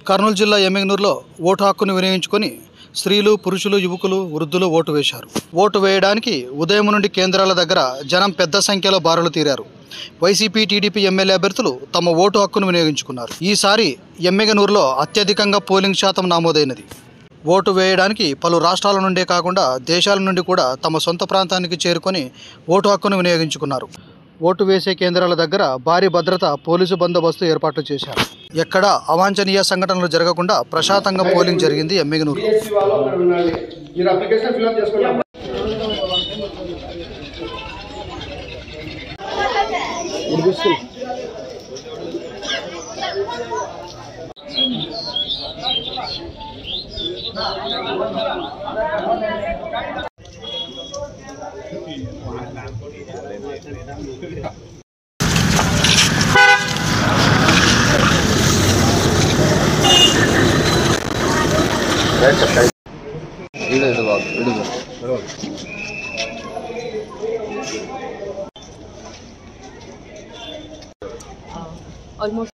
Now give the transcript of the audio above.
కర్నూలు జిల్లా ఎమ్మిగనూరులో ఓటు హక్కును వినియోగించుకొని స్త్రీలు, పురుషులు, యువకులు, వృద్ధులు ఓటు వేశారు. ఓటు వేయడానికి ఉదయం నుండి కేంద్రాల దగ్గర జనం పెద్ద సంఖ్యలో బారులు తీరారు. వైసీపీ, టీడీపీ ఎమ్మెల్యే అభ్యర్థులు తమ ఓటు హక్కును వినియోగించుకున్నారు. ఈసారి ఎమ్మిగనూరులో అత్యధికంగా పోలింగ్ శాతం నమోదైనది. ఓటు వేయడానికి పలు రాష్ట్రాల నుండే కాకుండా దేశాల నుండి కూడా తమ సొంత ప్రాంతానికి చేరుకొని ఓటు హక్కును వినియోగించుకున్నారు. ఓటు వేసే కేంద్రాల దగ్గర భారీ భద్రత, పోలీసు బందోబస్తు ఏర్పాట్లు చేశారు. ఎక్కడా అవాంఛనీయ సంఘటనలు జరగకుండా ప్రశాంతంగా పోలింగ్ జరిగింది ఎమ్మిగనూరు. almost